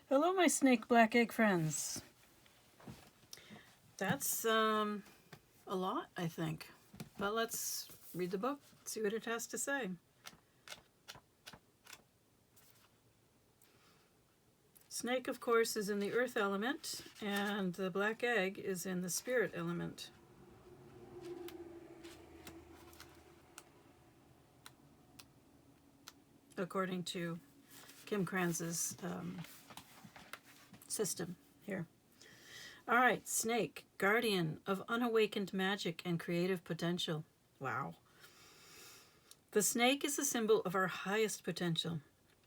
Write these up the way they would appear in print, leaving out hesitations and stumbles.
Hello, my snake black egg friends. That's a lot, I think. But let's read the book, see what it has to say. Snake, of course, is in the earth element, and the black egg is in the spirit element. According to Kim Kranz's system here. All right, Snake, guardian of unawakened magic and creative potential. Wow. The snake is a symbol of our highest potential.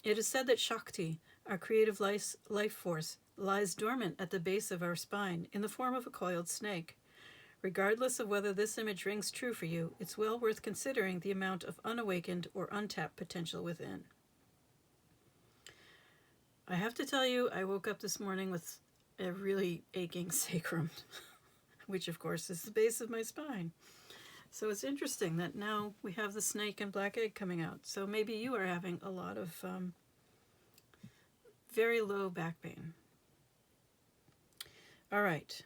It is said that Shakti, our creative life force, lies dormant at the base of our spine in the form of a coiled snake. Regardless of whether this image rings true for you, it's well worth considering the amount of unawakened or untapped potential within. I have to tell you, I woke up this morning with a really aching sacrum, which of course is the base of my spine. So it's interesting that now we have the snake and black egg coming out. So maybe you are having a lot of very low back pain. All right.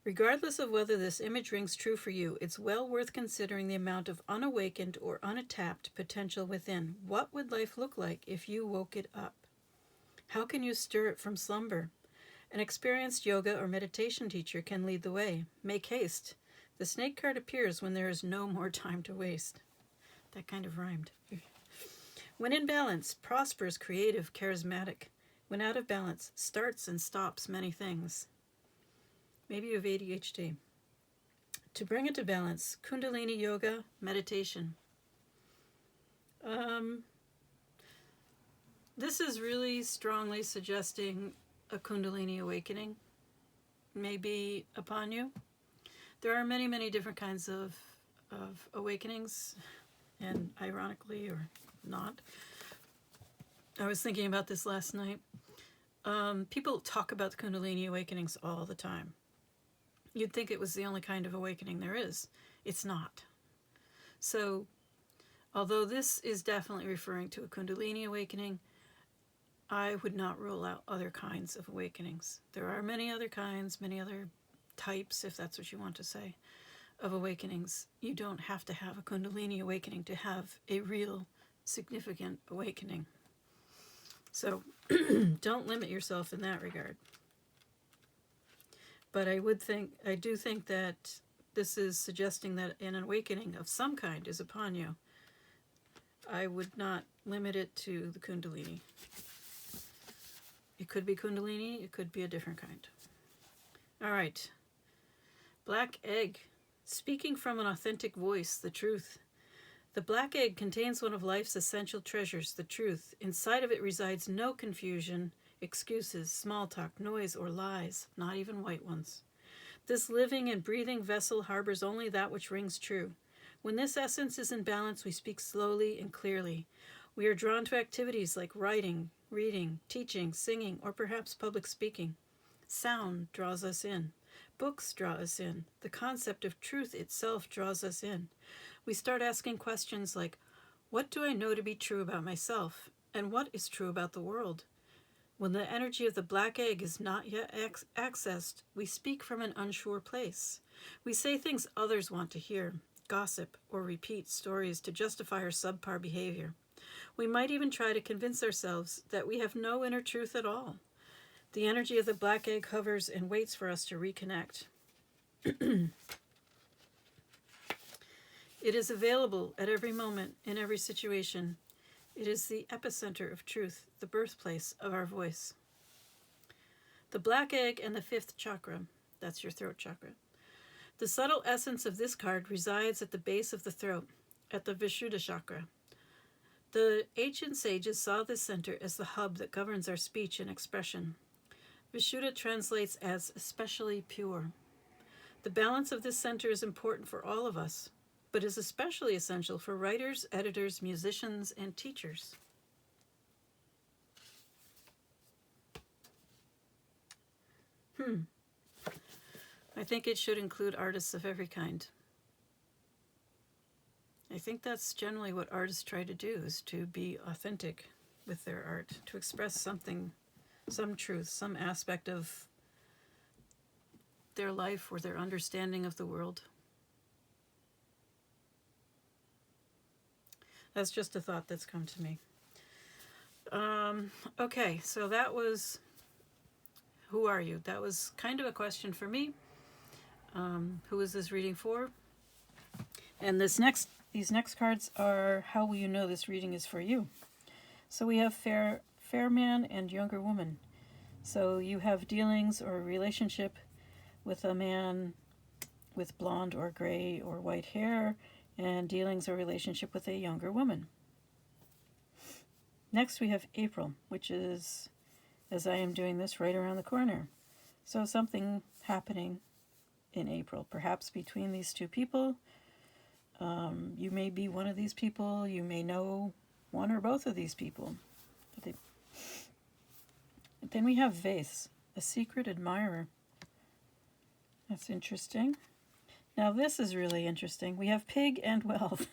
Regardless of whether this image rings true for you, it's well worth considering the amount of unawakened or untapped potential within. What would life look like if you woke it up? How can you stir it from slumber? An experienced yoga or meditation teacher can lead the way. Make haste. The snake card appears when there is no more time to waste. That kind of rhymed. When in balance, prospers, creative, charismatic. When out of balance, starts and stops many things. Maybe you have ADHD. To bring it to balance, Kundalini yoga, meditation. This is really strongly suggesting a Kundalini awakening may be upon you. There are many, many different kinds of awakenings, and ironically or not, I was thinking about this last night. People talk about the Kundalini awakenings all the time. You'd think it was the only kind of awakening there is. It's not. So, although this is definitely referring to a Kundalini awakening, I would not rule out other kinds of awakenings. There are many other kinds, many other types, if that's what you want to say, of awakenings. You don't have to have a Kundalini awakening to have a real significant awakening. So don't limit yourself in that regard. But I do think that this is suggesting that an awakening of some kind is upon you. I would not limit it to the Kundalini. It could be Kundalini, it could be a different kind. All right. Black egg. Speaking from an authentic voice, the truth. The black egg contains one of life's essential treasures, the truth. Inside of it resides no confusion, excuses, small talk, noise, or lies, not even white ones. This living and breathing vessel harbors only that which rings true. When this essence is in balance, we speak slowly and clearly. We are drawn to activities like writing, reading, teaching, singing, or perhaps public speaking. Sound draws us in. Books draw us in. The concept of truth itself draws us in. We start asking questions like, what do I know to be true about myself? And what is true about the world? When the energy of the black egg is not yet accessed, we speak from an unsure place. We say things others want to hear, gossip, or repeat stories to justify our subpar behavior. We might even try to convince ourselves that we have no inner truth at all. The energy of the black egg hovers and waits for us to reconnect. It is available at every moment, in every situation. It is the epicenter of truth, the birthplace of our voice. The black egg and the fifth chakra, that's your throat chakra. The subtle essence of this card resides at the base of the throat, at the Vishuddha chakra. The ancient sages saw this center as the hub that governs our speech and expression. Vishuddha translates as especially pure. The balance of this center is important for all of us, but is especially essential for writers, editors, musicians, and teachers. I think it should include artists of every kind. I think that's generally what artists try to do, is to be authentic with their art, to express something, some truth, some aspect of their life or their understanding of the world. That's just a thought that's come to me. Okay, so that was Who Are You? That was kind of a question for me. Who is this reading for? And these next cards are how will you know this reading is for you? So we have fair man and younger woman. So you have dealings or a relationship with a man with blonde or gray or white hair, and dealings or relationship with a younger woman. Next we have April, which is, as I am doing this, right around the corner. So something happening in April, perhaps between these two people. You may be one of these people. You may know one or both of these people. But then we have Vase, a secret admirer. That's interesting. Now this is really interesting. We have Pig and Wealth.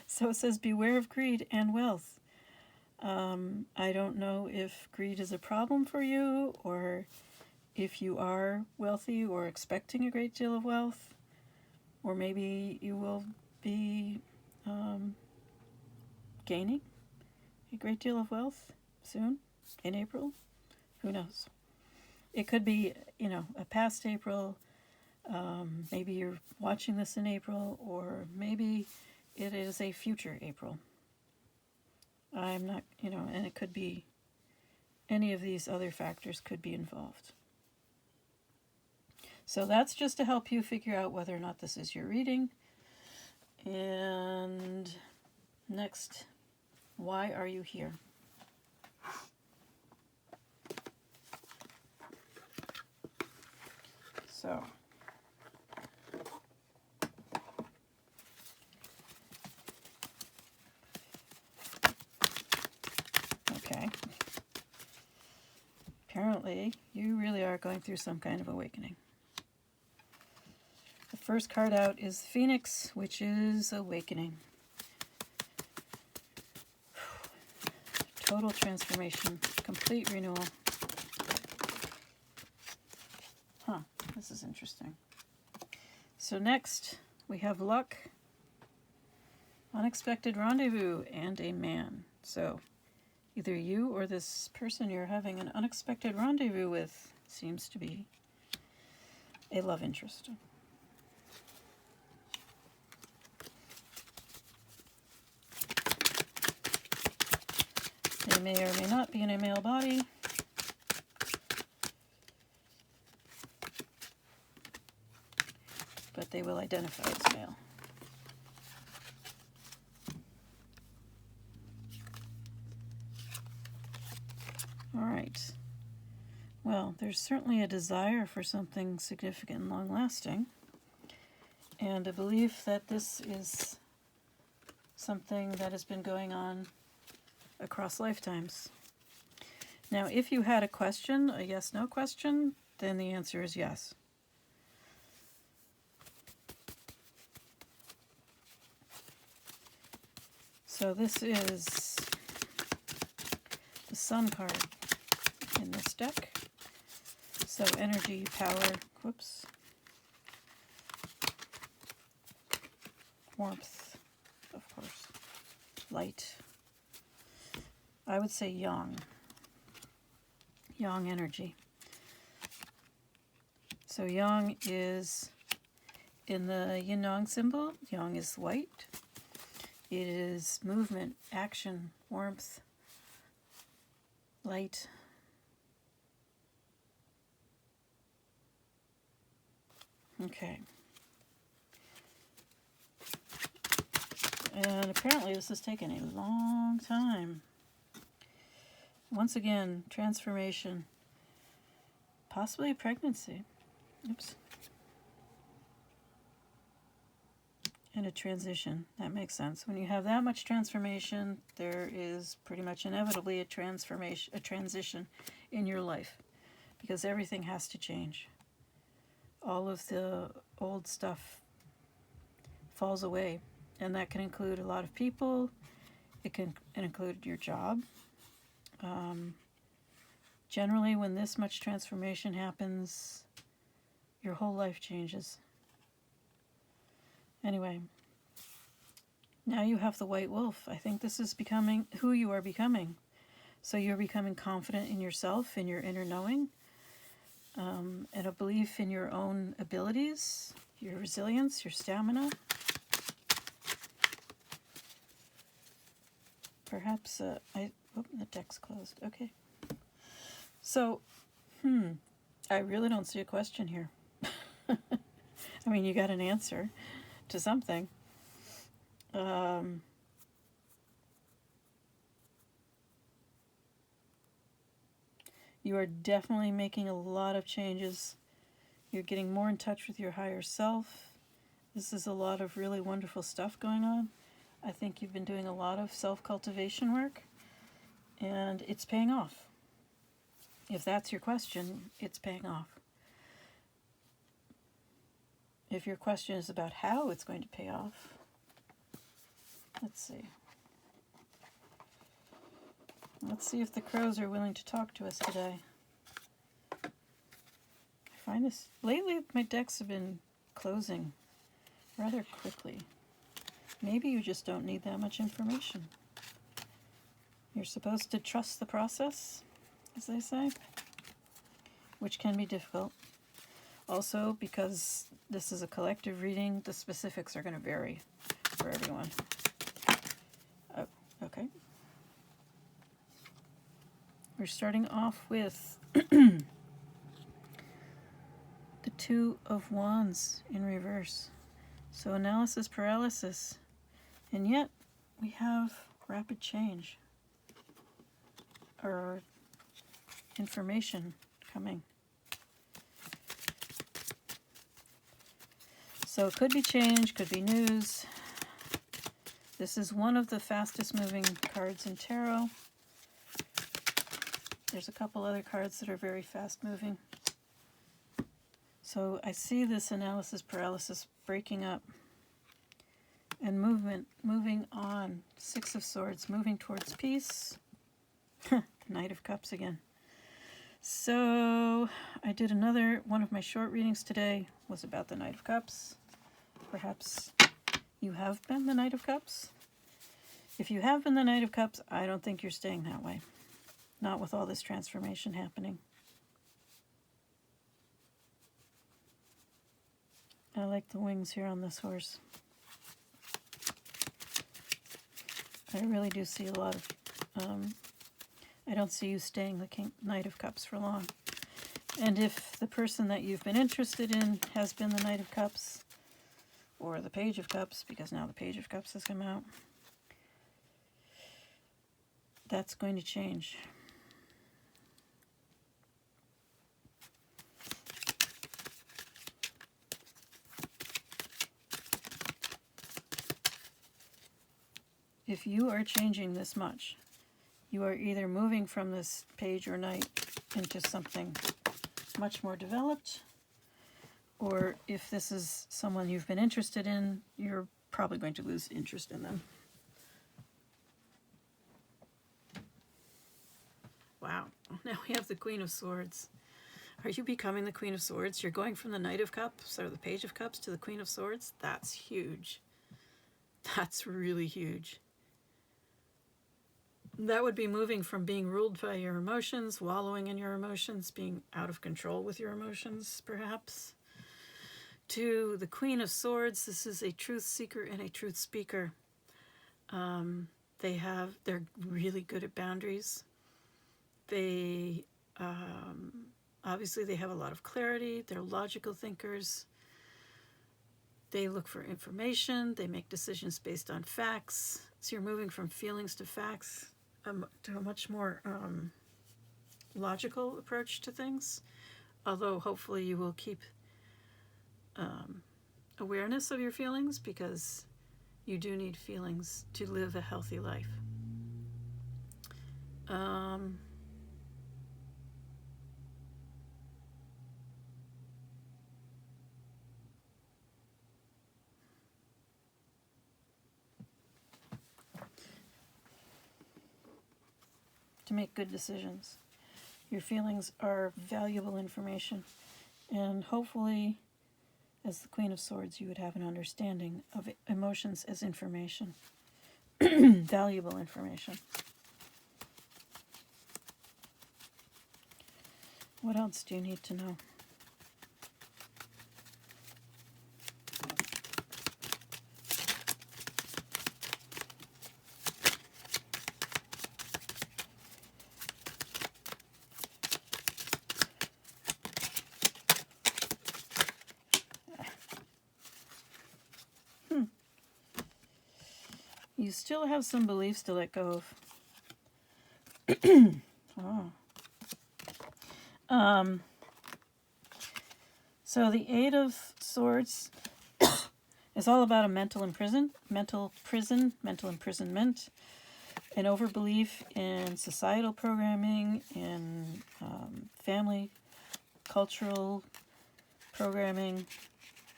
So it says, beware of greed and wealth. I don't know if greed is a problem for you, or if you are wealthy or expecting a great deal of wealth, or maybe you will be gaining a great deal of wealth soon, in April. Who knows? It could be, a past April. Maybe you're watching this in April, or maybe it is a future April. I'm not, and it could be any of these other factors could be involved. So that's just to help you figure out whether or not this is your reading. And next, why are you here? So, okay. Apparently, you really are going through some kind of awakening. The first card out is Phoenix, which is awakening. Total transformation, complete renewal. This is interesting. So next, we have Luck, unexpected rendezvous, and a man. So either you or this person you're having an unexpected rendezvous with seems to be a love interest. They may or may not be in a male body. But they will identify as male. All right. Well, there's certainly a desire for something significant and long-lasting, and a belief that this is something that has been going on across lifetimes. Now, if you had a question, a yes-no question, then the answer is yes. So this is the Sun card in this deck. So energy, power, warmth, of course, light. I would say yang energy. So yang is in the yin-yang symbol. Yang is white. It is movement, action, warmth, light. Okay. And apparently this has taken a long time. Once again, transformation, possibly pregnancy. Oops. And a transition. That makes sense. When you have that much transformation, there is pretty much inevitably a transition in your life, because everything has to change. All of the old stuff falls away. And that can include a lot of people. It can include your job. Generally, when this much transformation happens, your whole life changes. Anyway, now you have the white wolf. I think this is becoming who you are becoming. So you're becoming confident in yourself, in your inner knowing, and a belief in your own abilities, your resilience, your stamina. Perhaps, the deck's closed. Okay. So, I really don't see a question here. I mean, you got an answer to something. You are definitely making a lot of changes. You're getting more in touch with your higher self. This is a lot of really wonderful stuff going on. I think you've been doing a lot of self-cultivation work, and it's paying off. If that's your question, it's paying off. If your question is about how it's going to pay off, let's see. Let's see if the crows are willing to talk to us today. I find this, lately my decks have been closing rather quickly. Maybe you just don't need that much information. You're supposed to trust the process, as they say, which can be difficult. Also, because this is a collective reading, the specifics are going to vary for everyone. Oh, okay. We're starting off with the Two of Wands in reverse. So analysis paralysis. And yet we have rapid change, or information coming. So it could be change, could be news. This is one of the fastest moving cards in tarot. There's a couple other cards that are very fast moving. So I see this analysis paralysis breaking up and moving on. Six of Swords, moving towards peace. Knight of Cups again. So I did another one of my short readings today was about the Knight of Cups. Perhaps you have been the Knight of Cups. If you have been the Knight of Cups, I don't think you're staying that way. Not with all this transformation happening. I like the wings here on this horse. I really do see a lot of... I don't see you staying the Knight of Cups for long. And if the person that you've been interested in has been the Knight of Cups, or the Page of Cups, because now the Page of Cups has come out, that's going to change. If you are changing this much, you are either moving from this Page or Knight into something much more developed, or if this is someone you've been interested in, you're probably going to lose interest in them. Wow, now we have the Queen of Swords. Are you becoming the Queen of Swords? You're going from the Knight of Cups or the Page of Cups to the Queen of Swords? That's huge. That's really huge. That would be moving from being ruled by your emotions, wallowing in your emotions, being out of control with your emotions, perhaps, to the Queen of Swords. This is a truth seeker and a truth speaker. They're really good at boundaries. They, obviously they have a lot of clarity. They're logical thinkers. They look for information. They make decisions based on facts. So you're moving from feelings to facts, to a much more logical approach to things. Although hopefully you will keep awareness of your feelings, because you do need feelings to live a healthy life. to make good decisions. Your feelings are valuable information, and hopefully, as the Queen of Swords, you would have an understanding of emotions as information, valuable information. What else do you need to know? You still have some beliefs to let go of. Oh. So the Eight of Swords is all about a mental imprisonment, an overbelief in societal programming, in family, cultural programming.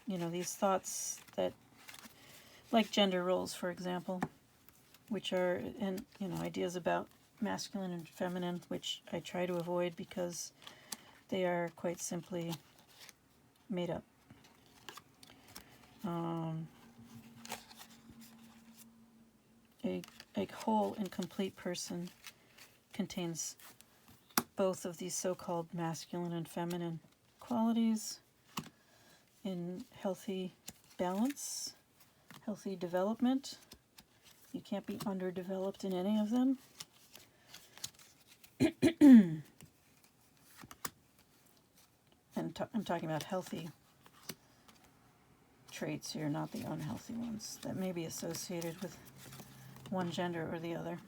You know, these thoughts that, like gender roles, for example, which are, and you know, ideas about masculine and feminine, which I try to avoid because they are quite simply made up. A whole and complete person contains both of these so-called masculine and feminine qualities in healthy balance, healthy development. You can't be underdeveloped in any of them. And I'm talking about healthy traits here, not the unhealthy ones that may be associated with one gender or the other.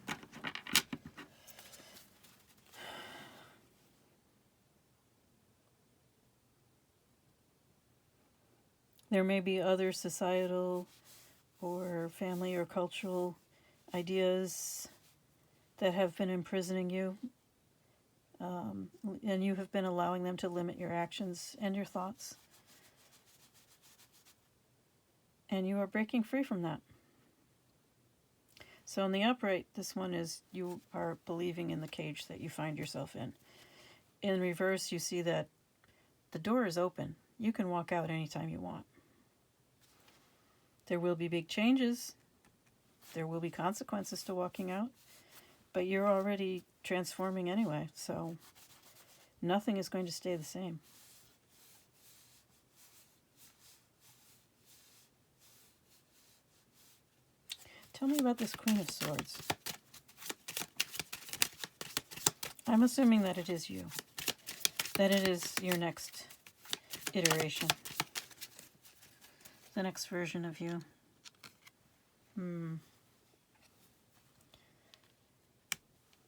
There may be other societal or family or cultural ideas that have been imprisoning you, and you have been allowing them to limit your actions and your thoughts. And you are breaking free from that. So in the upright, this one is you are believing in the cage that you find yourself in. In reverse, you see that the door is open. You can walk out anytime you want. There will be big changes. There will be consequences to walking out. But you're already transforming anyway, so nothing is going to stay the same. Tell me about this Queen of Swords. I'm assuming that it is you. That it is your next iteration. The next version of you.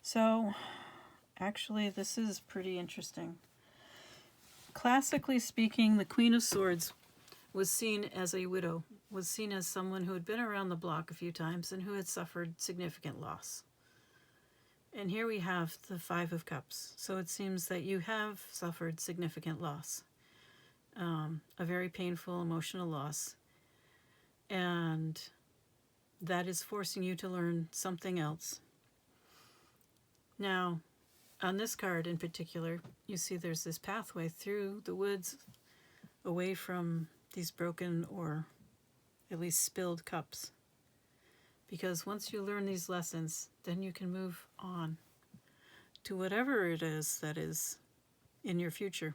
So, actually, this is pretty interesting. Classically speaking, the Queen of Swords was seen as a widow, was seen as someone who had been around the block a few times and who had suffered significant loss. And here we have the Five of Cups. So it seems that you have suffered significant loss, a very painful emotional loss. And that is forcing you to learn something else. Now, on this card in particular, you see there's this pathway through the woods away from these broken or at least spilled cups. Because once you learn these lessons, then you can move on to whatever it is that is in your future.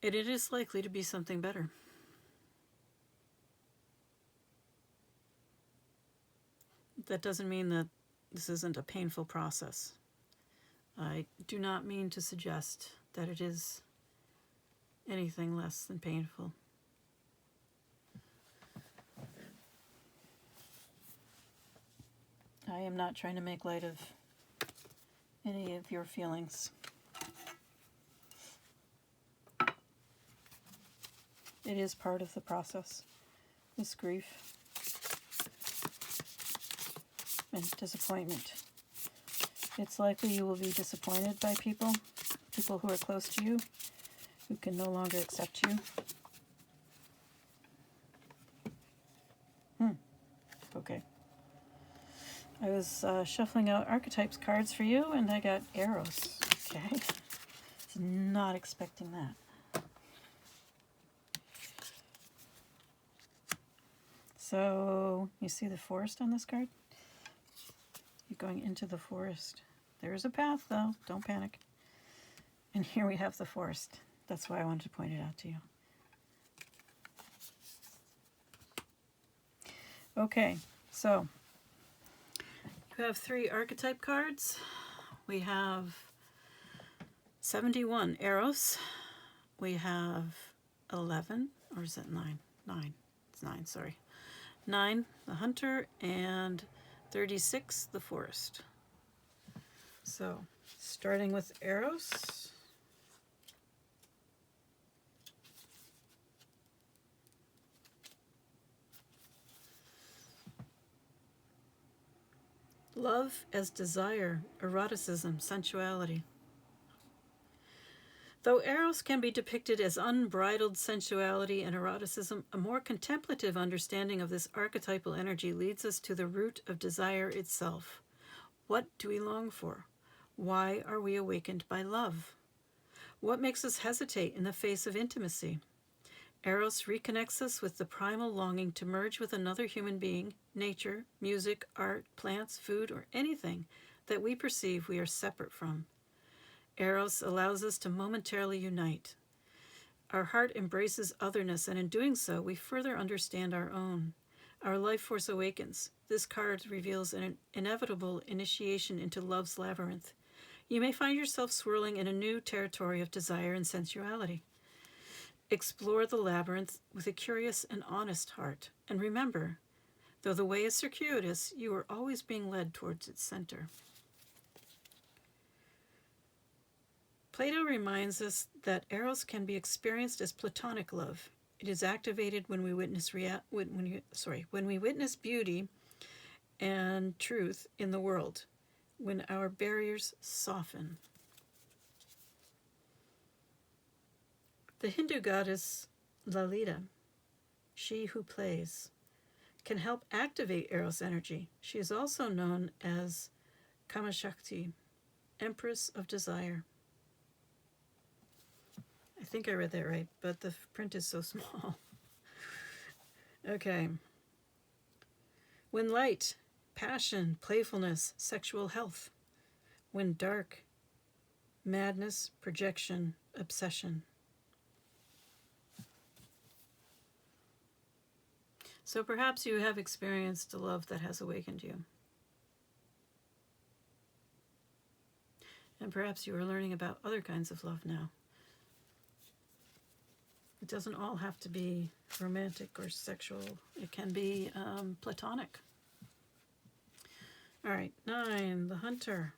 And it is likely to be something better. That doesn't mean that this isn't a painful process. I do not mean to suggest that it is anything less than painful. I am not trying to make light of any of your feelings. It is part of the process, this grief and disappointment. It's likely you will be disappointed by people who are close to you, who can no longer accept you. Okay. I was shuffling out archetypes cards for you, and I got Eros. Okay. Was not expecting that. So, you see the forest on this card? You're going into the forest. There's a path, though. Don't panic. And here we have the forest. That's why I wanted to point it out to you. Okay, so you have 3 archetype cards. We have 71, Eros. We have 11, or is that 9? 9. It's 9, sorry. 9, the hunter, and 36, the forest. So, starting with Eros. Love as desire, eroticism, sensuality. Though Eros can be depicted as unbridled sensuality and eroticism, a more contemplative understanding of this archetypal energy leads us to the root of desire itself. What do we long for? Why are we awakened by love? What makes us hesitate in the face of intimacy? Eros reconnects us with the primal longing to merge with another human being, nature, music, art, plants, food, or anything that we perceive we are separate from. Eros allows us to momentarily unite. Our heart embraces otherness, and in doing so, we further understand our own. Our life force awakens. This card reveals an inevitable initiation into love's labyrinth. You may find yourself swirling in a new territory of desire and sensuality. Explore the labyrinth with a curious and honest heart. And remember, though the way is circuitous, you are always being led towards its center. Plato reminds us that Eros can be experienced as platonic love. It is activated when we witness when we witness beauty and truth in the world, when our barriers soften. The Hindu goddess Lalita, she who plays, can help activate Eros energy. She is also known as Kamashakti, Empress of Desire. I think I read that right, but the print is so small. Okay. When light, passion, playfulness, sexual health. When dark, madness, projection, obsession. So perhaps you have experienced a love that has awakened you. And perhaps you are learning about other kinds of love now. It doesn't all have to be romantic or sexual. It can be platonic. All right, 9, the hunter.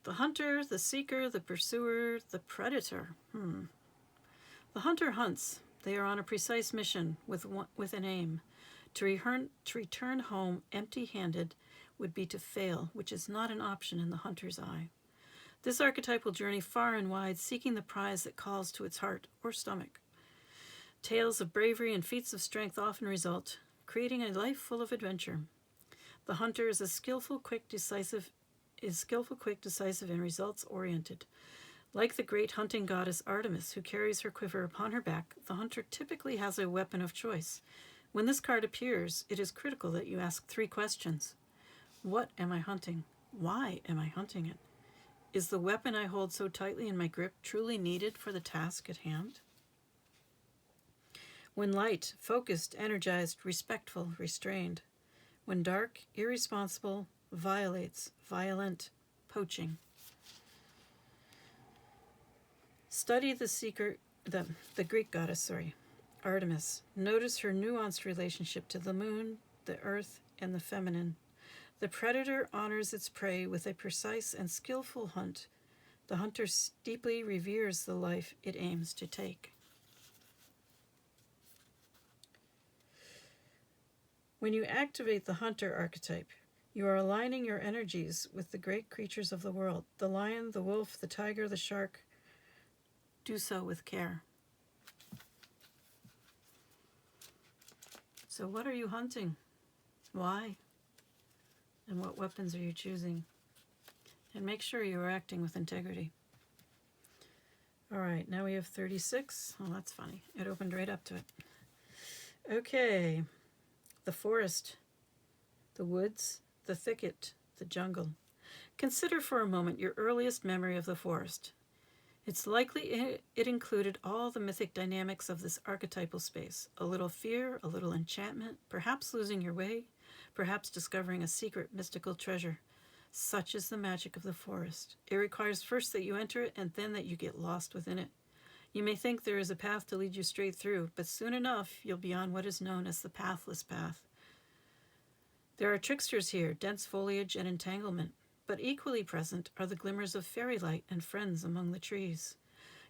The hunter, the seeker, the pursuer, the predator. The hunter hunts. They are on a precise mission with an aim. To return home empty-handed would be to fail, which is not an option in the hunter's eye. This archetype will journey far and wide, seeking the prize that calls to its heart or stomach. Tales of bravery and feats of strength often result, creating a life full of adventure. The hunter is skillful, quick, decisive, and results-oriented. Like the great hunting goddess Artemis, who carries her quiver upon her back, the hunter typically has a weapon of choice. When this card appears, it is critical that you ask 3 questions. What am I hunting? Why am I hunting it? Is the weapon I hold so tightly in my grip truly needed for the task at hand? When light, focused, energized, respectful, restrained. When dark, irresponsible, violates, violent, poaching. Study the Greek goddess, Artemis. Notice her nuanced relationship to the moon, the earth, and the feminine. The predator honors its prey with a precise and skillful hunt. The hunter deeply reveres the life it aims to take. When you activate the hunter archetype, you are aligning your energies with the great creatures of the world, the lion, the wolf, the tiger, the shark. Do so with care. So what are you hunting? Why? And what weapons are you choosing? And make sure you are acting with integrity. All right, now we have 36. Oh, that's funny. It opened right up to it. Okay. The forest, the woods, the thicket, the jungle. Consider for a moment your earliest memory of the forest. It's likely it included all the mythic dynamics of this archetypal space. A little fear, a little enchantment, perhaps losing your way, perhaps discovering a secret mystical treasure. Such is the magic of the forest. It requires first that you enter it and then that you get lost within it. You may think there is a path to lead you straight through, but soon enough you'll be on what is known as the pathless path. There are tricksters here, dense foliage and entanglement, but equally present are the glimmers of fairy light and friends among the trees.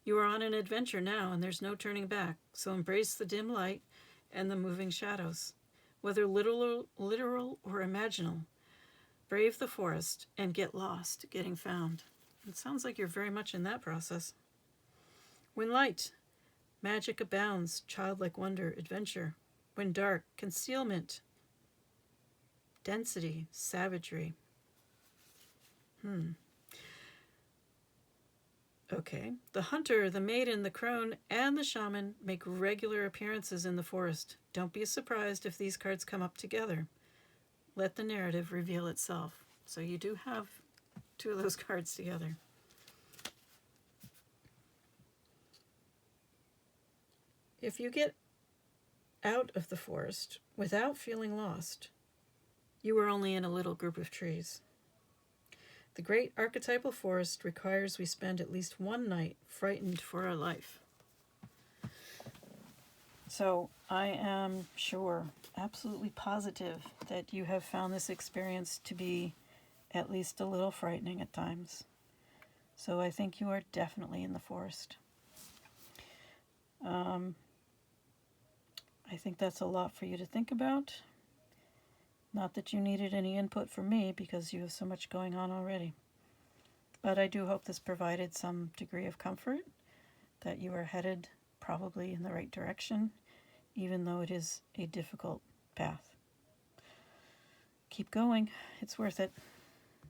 You are on an adventure now, and there's no turning back, so embrace the dim light and the moving shadows. Whether literal or imaginal, brave the forest and get lost, getting found. It sounds like you're very much in that process. When light, magic abounds, childlike wonder, adventure. When dark, concealment, density, savagery. Okay. The hunter, the maiden, the crone, and the shaman make regular appearances in the forest. Don't be surprised if these cards come up together. Let the narrative reveal itself. So you do have two of those cards together. If you get out of the forest without feeling lost, you are only in a little group of trees. The great archetypal forest requires we spend at least one night frightened for our life. So I am sure, absolutely positive, that you have found this experience to be at least a little frightening at times. So I think you are definitely in the forest. I think that's a lot for you to think about. Not that you needed any input from me because you have so much going on already. But I do hope this provided some degree of comfort, that you are headed probably in the right direction, even though it is a difficult path. Keep going. It's worth it.